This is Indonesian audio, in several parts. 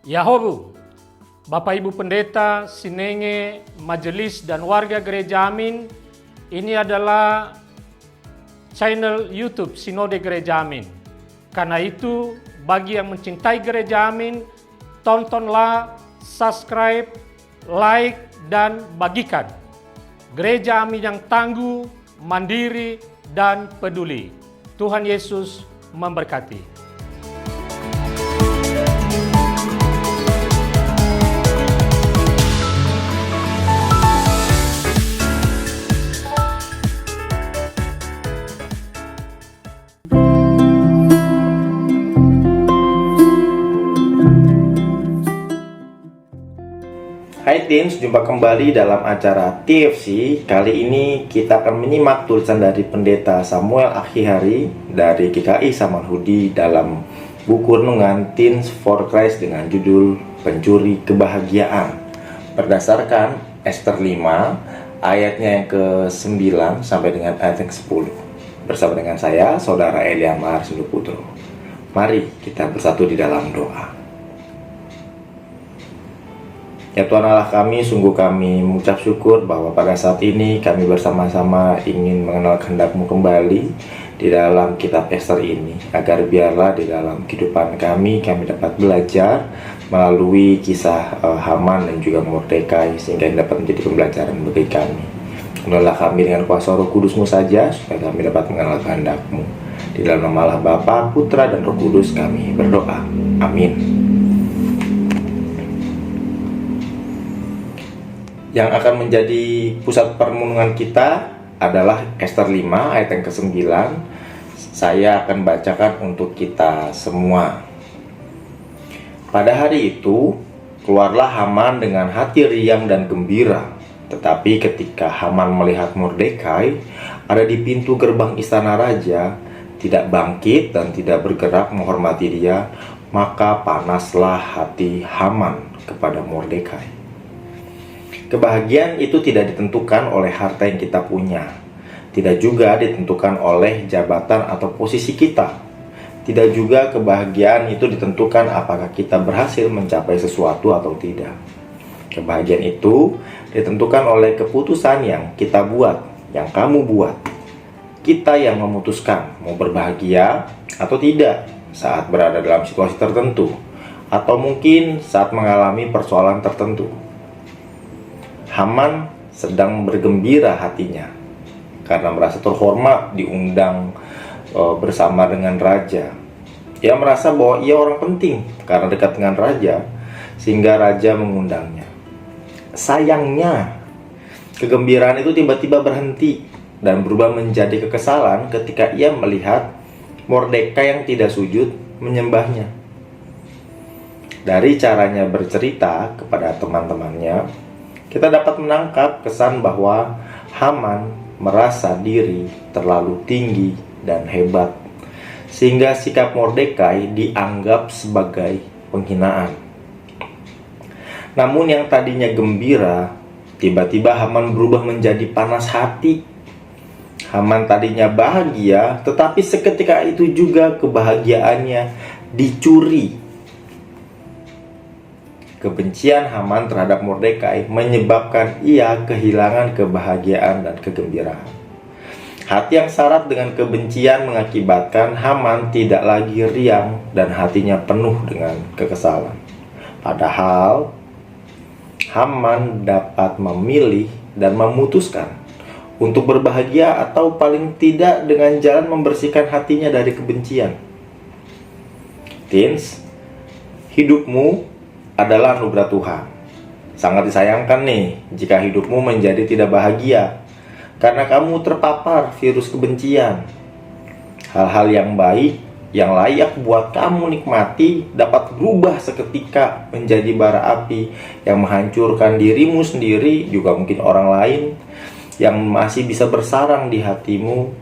Yahobu, Bapak Ibu Pendeta, Sinenge, Majelis dan warga Gereja Amin, ini adalah channel YouTube Sinode Gereja Amin. Karena itu, bagi yang mencintai Gereja Amin, tontonlah, subscribe, like, dan bagikan. Gereja Amin yang tangguh, mandiri, dan peduli. Tuhan Yesus memberkati. Hai teens, jumpa kembali dalam acara TFC. Kali ini kita akan menyimak tulisan dari Pendeta Samuel Akhihari dari GKI Samanhudi dalam buku renungan Teens for Christ dengan judul Pencuri Kebahagiaan, berdasarkan Ester 5 ayatnya yang ke-9 sampai dengan ayat yang ke-10. Bersama dengan saya, Saudara Elian Mahar Sinduputro. Mari kita bersatu di dalam doa. Ya Tuhan Allah kami, sungguh kami mengucap syukur bahwa pada saat ini kami bersama-sama ingin mengenal kehendak-Mu kembali di dalam kitab Ester ini, agar biarlah di dalam kehidupan kami dapat belajar melalui kisah Haman dan juga Mordekai, sehingga dapat menjadi pembelajaran bagi kami. Penuhilah kami dengan kuasa Roh Kudus-Mu saja, supaya kami dapat mengenal kehendak-Mu. Di dalam nama Allah Bapa, Putra, dan Roh Kudus kami berdoa. Amin. Yang akan menjadi pusat perenungan kita adalah Ester 5 ayat yang ke-9. Saya akan bacakan untuk kita semua. Pada hari itu, keluarlah Haman dengan hati riang dan gembira. Tetapi ketika Haman melihat Mordekai ada di pintu gerbang istana raja, tidak bangkit dan tidak bergerak menghormati dia, maka panaslah hati Haman kepada Mordekai. Kebahagiaan itu tidak ditentukan oleh harta yang kita punya, tidak juga ditentukan oleh jabatan atau posisi kita, tidak juga kebahagiaan itu ditentukan apakah kita berhasil mencapai sesuatu atau tidak. Kebahagiaan itu ditentukan oleh keputusan yang kita buat, yang kamu buat. Kita yang memutuskan mau berbahagia atau tidak saat berada dalam situasi tertentu, atau mungkin saat mengalami persoalan tertentu. Haman sedang bergembira hatinya karena merasa terhormat diundang bersama dengan raja. Ia merasa bahwa ia orang penting karena dekat dengan raja, sehingga raja mengundangnya. Sayangnya, kegembiraan itu tiba-tiba berhenti dan berubah menjadi kekesalan ketika ia melihat Mordekai yang tidak sujud menyembahnya. Dari caranya bercerita kepada teman-temannya, kita dapat menangkap kesan bahwa Haman merasa diri terlalu tinggi dan hebat, sehingga sikap Mordekai dianggap sebagai penghinaan. Namun yang tadinya gembira, tiba-tiba Haman berubah menjadi panas hati. Haman tadinya bahagia, tetapi seketika itu juga kebahagiaannya dicuri. Kebencian Haman terhadap Mordekai menyebabkan ia kehilangan kebahagiaan dan kegembiraan. Hati yang syarat dengan kebencian mengakibatkan Haman tidak lagi riang dan hatinya penuh dengan kekesalan. Padahal Haman dapat memilih dan memutuskan untuk berbahagia, atau paling tidak dengan jalan membersihkan hatinya dari kebencian. Teens, hidupmu adalah anugerah Tuhan. Sangat disayangkan nih jika hidupmu menjadi tidak bahagia karena kamu terpapar virus kebencian. Hal-hal yang baik, yang layak buat kamu nikmati, dapat berubah seketika menjadi bara api yang menghancurkan dirimu sendiri, juga mungkin orang lain yang masih bisa bersarang di hatimu.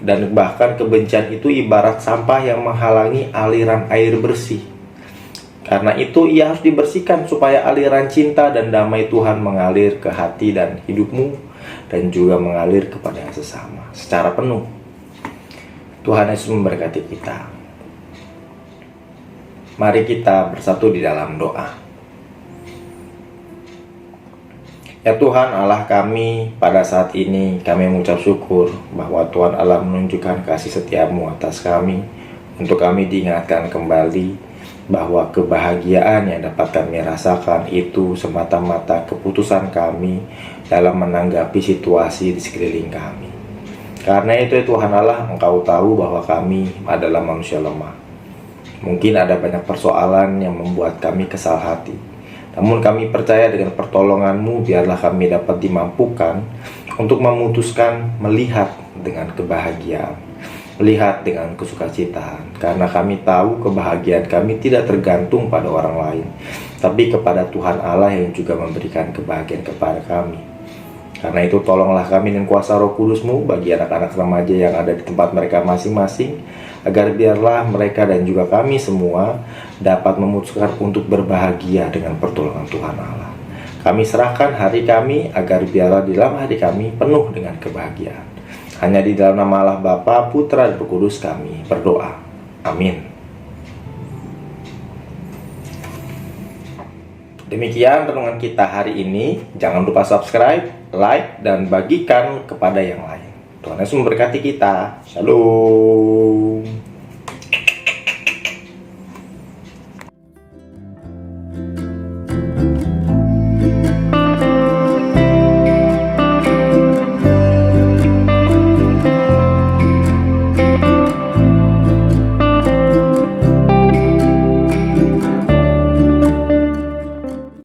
Dan bahkan kebencian itu ibarat sampah yang menghalangi aliran air bersih. Karena itu ia harus dibersihkan supaya aliran cinta dan damai Tuhan mengalir ke hati dan hidupmu, dan juga mengalir kepada sesama secara penuh. Tuhan Yesus memberkati kita. Mari kita bersatu di dalam doa. Ya Tuhan Allah kami, pada saat ini kami mengucap syukur bahwa Tuhan Allah menunjukkan kasih setia-Mu atas kami, untuk kami diingatkan kembali bahwa kebahagiaan yang dapat kami rasakan itu semata-mata keputusan kami dalam menanggapi situasi di sekeliling kami. Karena itu ya Tuhan Allah, Engkau tahu bahwa kami adalah manusia lemah. Mungkin ada banyak persoalan yang membuat kami kesal hati. Namun kami percaya dengan pertolongan-Mu, biarlah kami dapat dimampukan untuk memutuskan melihat dengan kebahagiaan, melihat dengan kesukacitaan. Karena kami tahu kebahagiaan kami tidak tergantung pada orang lain, tapi kepada Tuhan Allah yang juga memberikan kebahagiaan kepada kami. Karena itu tolonglah kami dengan kuasa Roh Kudus-Mu bagi anak-anak remaja yang ada di tempat mereka masing-masing, agar biarlah mereka dan juga kami semua dapat memutuskan untuk berbahagia dengan pertolongan Tuhan Allah. Kami serahkan hari kami, agar biarlah di dalam hari kami penuh dengan kebahagiaan. Hanya di dalam nama Allah Bapa, Putra, dan Roh Kudus kami berdoa. Amin. Demikian renungan kita hari ini. Jangan lupa subscribe, like, dan bagikan kepada yang lain. Tuhan Yesus memberkati kita. Shalom.